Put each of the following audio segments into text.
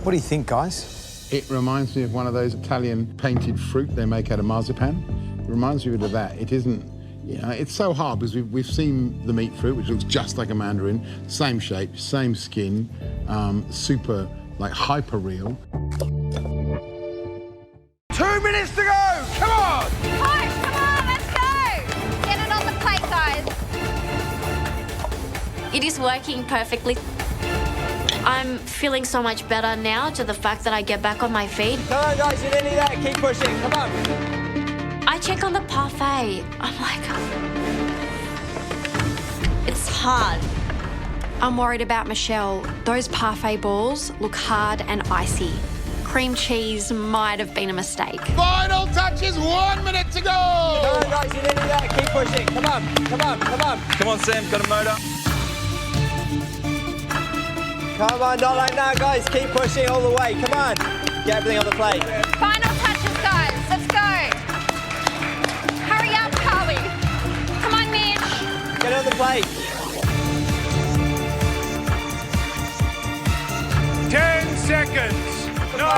What do you think, guys? It reminds me of one of those Italian painted fruit they make out of marzipan. It reminds me of that. It isn't, you know, it's so hard because we've seen the meat fruit, which looks just like a mandarin, same shape, same skin, super, like, hyper real. 2 minutes to go! Come on! Coach, come on, let's go! Get it on the plate, guys. It is working perfectly. I'm feeling so much better now to the fact that I get back on my feet. Come on, guys, you're nearly there. Keep pushing. Come on. I check on the parfait. I'm like, it's hard. I'm worried about Michelle. Those parfait balls look hard and icy. Cream cheese might have been a mistake. Final touches, 1 minute to go! Come on, guys, you're nearly there. Keep pushing. Come on, come on, come on. Come on, Sam, got a motor. Come on, not like now, guys. Keep pushing all the way. Come on. Get everything on the plate. Final touches, guys. Let's go. Hurry up, Carly. Come on, Mitch. Get it on the plate. 10 seconds. 9,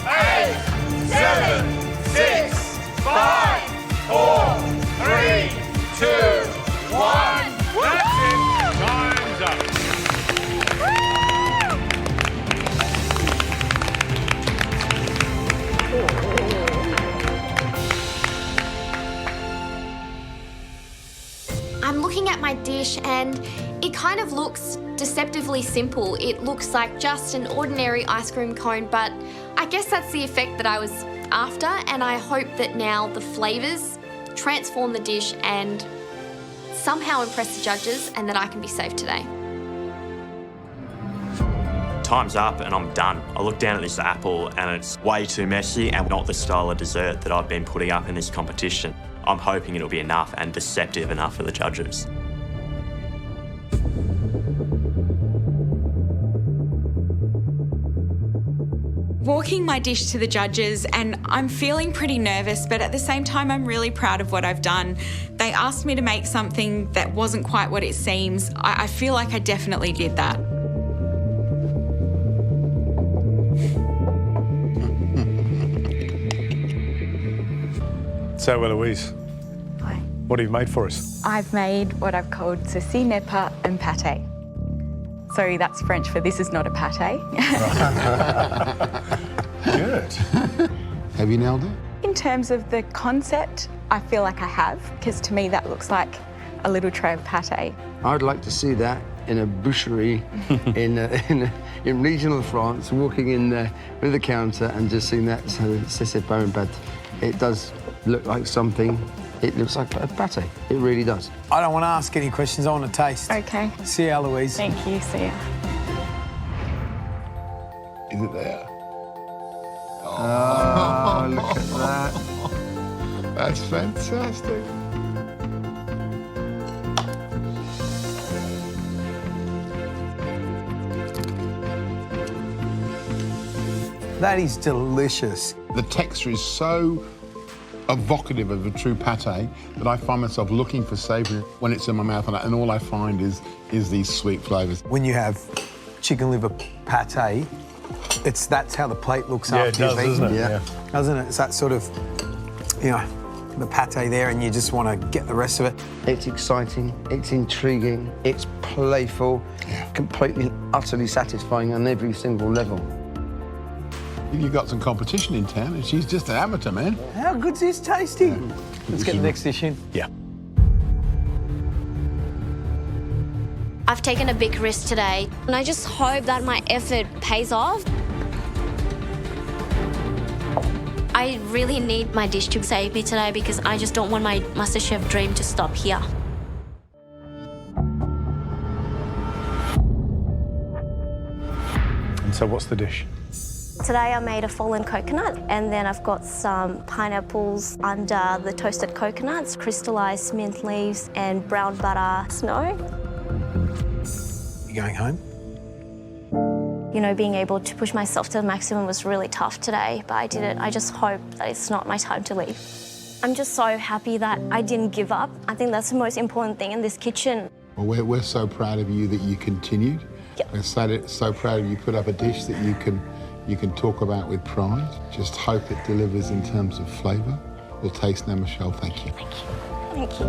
8, 7, 6, 5, 4, 3, 2, 1. That's it. Time's up. I'm looking at my dish and it kind of looks deceptively simple. It looks like just an ordinary ice cream cone, but I guess that's the effect that I was after, and I hope that now the flavours transform the dish and somehow impress the judges and that I can be safe today. Time's up and I'm done. I look down at this apple and it's way too messy and not the style of dessert that I've been putting up in this competition. I'm hoping it'll be enough and deceptive enough for the judges. Walking my dish to the judges, and I'm feeling pretty nervous, but at the same time I'm really proud of what I've done. They asked me to make something that wasn't quite what it seems. I feel like I definitely did that. So, Eloise, Hi. what have you made for us? I've made what I've called ceci n'est pas un pâté. So that's French for this is not a pâté. Good. Have you nailed it? In terms of the concept, I feel like I have, because to me that looks like a little tray of pâté. I'd like to see that in a boucherie in regional France, walking in there with the counter and just seeing that c'est pas un pâté. It does look like something. It looks like a pâté. It really does. I don't want to ask any questions. I want to taste. Okay. See ya, Louise. Thank you, see ya. Is it there? Oh, look at that. That's fantastic. That is delicious. The texture is so evocative of a true pâté that I find myself looking for savoury when it's in my mouth, and all I find is these sweet flavours. When you have chicken liver pâté, that's how the plate looks Yeah, after it does, you've eaten. doesn't it? Yeah. Doesn't it? It's that sort of, you know, the pâté there, and you just want to get the rest of it. It's exciting, it's intriguing, it's playful, completely, utterly satisfying on every single level. You've got some competition in town, and she's just an amateur, man. How good's this tasting? Let's get the next dish in. Yeah. I've taken a big risk today, and I just hope that my effort pays off. I really need my dish to save me today because I just don't want my MasterChef dream to stop here. And so what's the dish? Today I made a fallen coconut, and then I've got some pineapples under the toasted coconuts, crystallized mint leaves and brown butter snow. You going home? You know, being able to push myself to the maximum was really tough today, but I did it. I just hope that it's not my time to leave. I'm just so happy that I didn't give up. I think that's the most important thing in this kitchen. Well, we're so proud of you that you continued. Yep. We're so proud of you put up a dish that you can you can talk about with pride. Just hope it delivers in terms of flavour. We'll taste now, Michelle. Thank you. Thank you.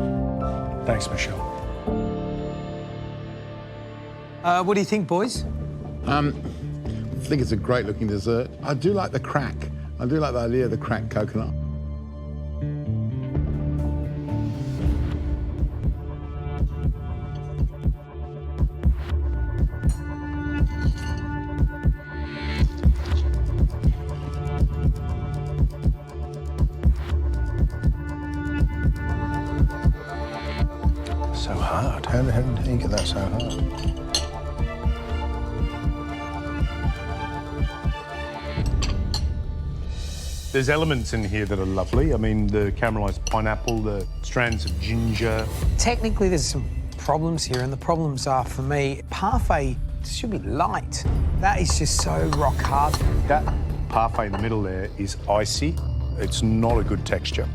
Thanks, Michelle. What do you think, boys? I think it's a great looking dessert. I do like the crack. I do like the idea of the cracked coconut. So hard. How do you get that so hard? There's elements in here that are lovely. I mean, the caramelised pineapple, the strands of ginger. Technically, there's some problems here, and the problems are, for me, parfait should be light. That is just so rock hard. That parfait in the middle there is icy. It's not a good texture.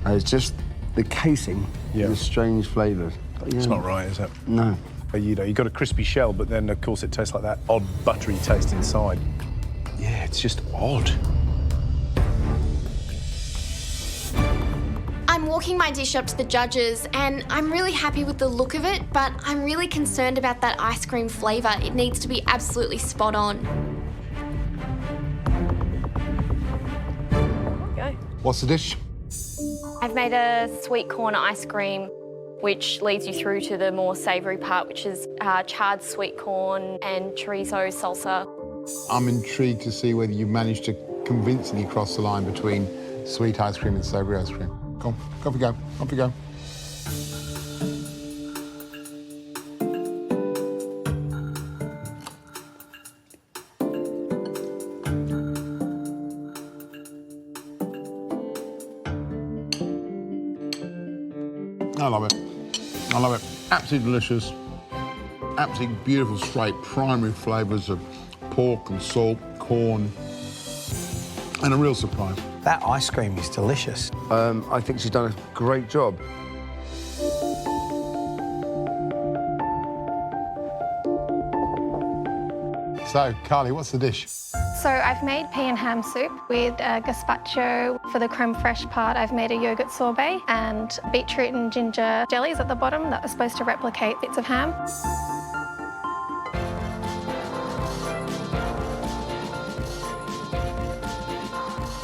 It's just the casing with strange flavours. It's not right, is it? No. You know, you've got a crispy shell, but then, of course, it tastes like that odd buttery taste inside. Yeah, it's just odd. I'm walking my dish up to the judges and I'm really happy with the look of it, but I'm really concerned about that ice cream flavour. It needs to be absolutely spot on. Go. What's the dish? I've made a sweet corn ice cream, which leads you through to the more savoury part, which is charred sweet corn and chorizo salsa. I'm intrigued to see whether you managed to convincingly cross the line between sweet ice cream and savoury ice cream. Go on, off you go, off you go. I love it. I love it. Absolutely delicious. Absolutely beautiful, straight primary flavours of pork and salt, corn, and a real surprise. That ice cream is delicious. I think she's done a great job. So, Carly, what's the dish? So I've made pea and ham soup with gazpacho. For the creme fraiche part, I've made a yogurt sorbet and beetroot and ginger jellies at the bottom that are supposed to replicate bits of ham.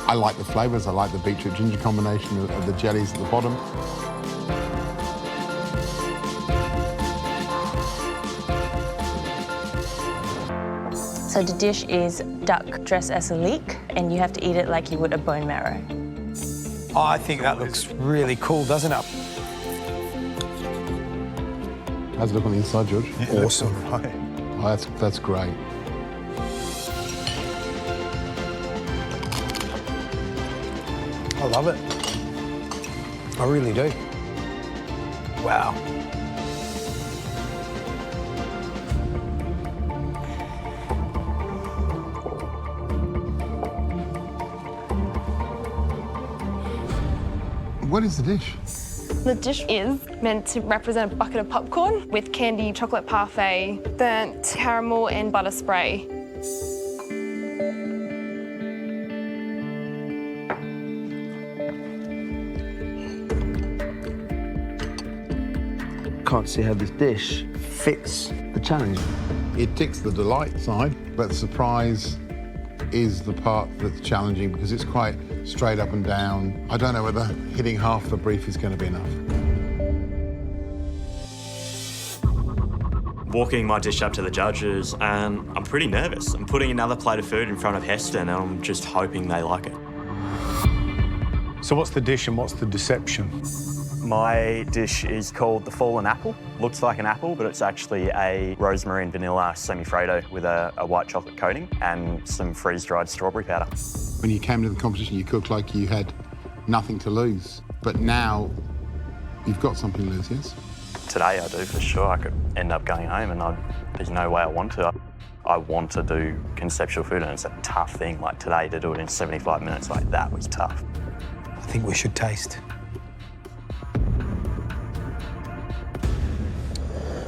I like the flavours. I like the beetroot ginger combination of the jellies at the bottom. So the dish is duck dressed as a leek, and you have to eat it like you would a bone marrow. Oh, I think that looks really cool, doesn't it? How's it look on the inside, George? Yeah, awesome. Right. Oh, that's great. I love it. I really do. Wow. What is the dish? The dish is meant to represent a bucket of popcorn with candy, chocolate parfait, burnt caramel and butter spray. Can't see how this dish fits the challenge. It ticks the delight side, but the surprise is the part that's challenging because it's quite straight up and down. I don't know whether hitting half the brief is going to be enough. Walking my dish up to the judges, and I'm pretty nervous. I'm putting another plate of food in front of Heston, and I'm just hoping they like it. So what's the dish and what's the deception? My dish is called the Fallen Apple. Looks like an apple, but it's actually a rosemary and vanilla semi-Freddo with a white chocolate coating and some freeze-dried strawberry powder. When you came to the competition, you cooked like you had nothing to lose, but now you've got something to lose, yes? Today I do, for sure. I could end up going home and there's no way I want to. I want to do conceptual food, and it's a tough thing. Like today, to do it in 75 minutes, like that was tough. I think we should taste.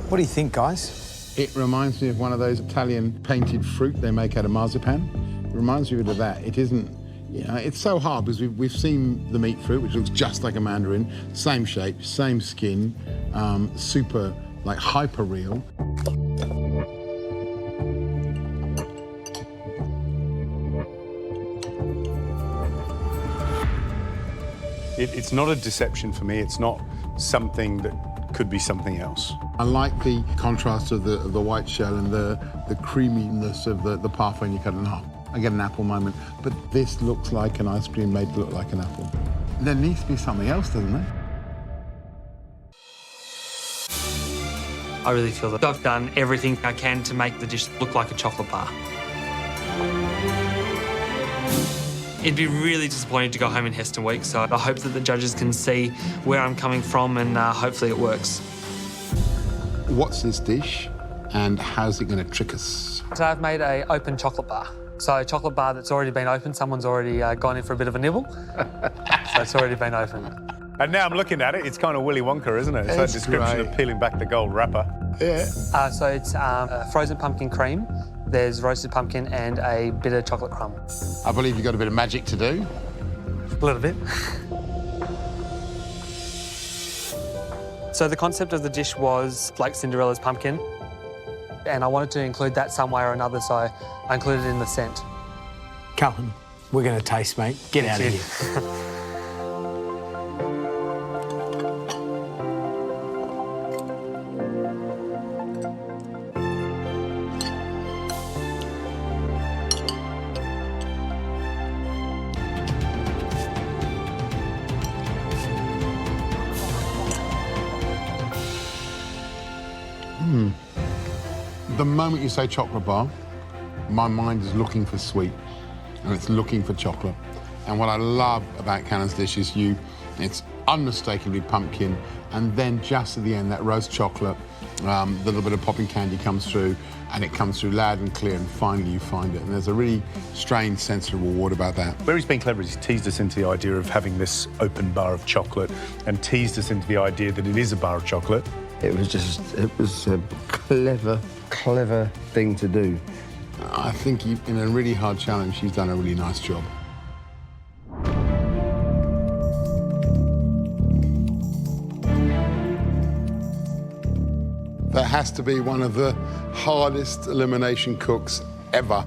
What do you think, guys? It reminds me of one of those Italian painted fruit they make out of marzipan. It reminds me of that. It isn't, you know, it's so hard because we've seen the meat fruit, which looks just like a mandarin, same shape, same skin, super, like hyper real. It's not a deception for me. It's not something that could be something else. I like the contrast of the white shell and the creaminess of the parfait when you cut it in half. I get an apple moment, but this looks like an ice cream made to look like an apple. There needs to be something else, doesn't there? I really feel that I've done everything I can to make the dish look like a chocolate bar. It'd be really disappointing to go home in Heston Week, so I hope that the judges can see where I'm coming from and hopefully it works. What's this dish and how's it going to trick us? So I've made an open chocolate bar. So a chocolate bar that's already been opened, someone's already gone in for a bit of a nibble. So it's already been opened. And now I'm looking at it, it's kind of Willy Wonka, isn't it? It's that description of peeling back the gold wrapper. Yeah. So it's frozen pumpkin cream, there's roasted pumpkin and a bit of chocolate crumb. I believe you've got a bit of magic to do. A little bit. So the concept of the dish was like Cinderella's pumpkin, and I wanted to include that some way or another, so I included it in the scent. Cullen, we're going to taste, mate. Get out of here. The moment you say chocolate bar, my mind is looking for sweet and it's looking for chocolate. And what I love about Cannon's dish is it's unmistakably pumpkin, and then just at the end, that roast chocolate, the little bit of popping candy comes through, and it comes through loud and clear, and finally you find it. And there's a really strange sense of reward about that. Where he's been clever is he's teased us into the idea of having this open bar of chocolate and teased us into the idea that it is a bar of chocolate. It was a clever thing to do. I think in a really hard challenge, she's done a really nice job. That has to be one of the hardest elimination cooks ever.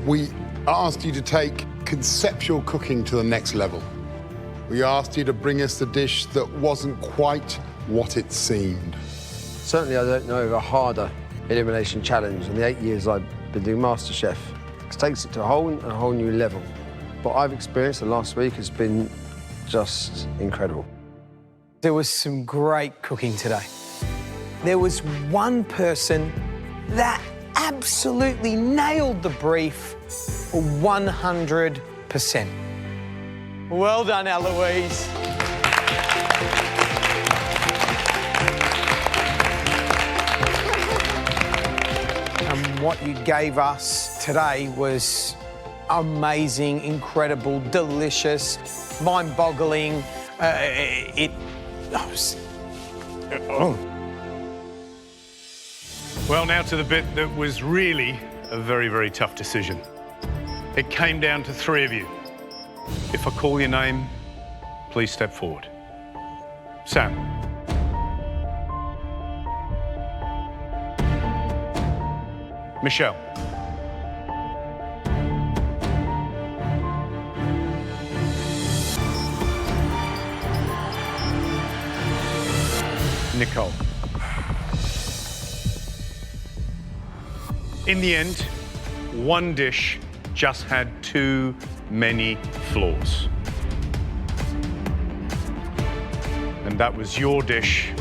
We asked you to take conceptual cooking to the next level. We asked you to bring us the dish that wasn't quite what it seemed. Certainly, I don't know of a harder elimination challenge in the 8 years I've been doing MasterChef. It takes it to a whole new level. What I've experienced the last week has been just incredible. There was some great cooking today. There was one person that absolutely nailed the brief 100%. Well done, Eloise. And what you gave us today was amazing, incredible, delicious, mind-boggling. Well, now to the bit that was really a very, very tough decision. It came down to three of you. If I call your name, please step forward. Sam. Michelle. Nicole. In the end, one dish just had too many flaws. And that was your dish.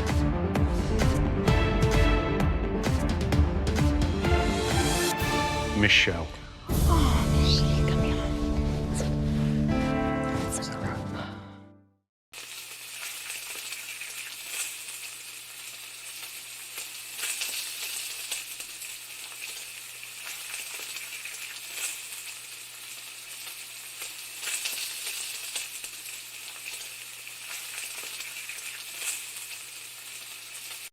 Michelle.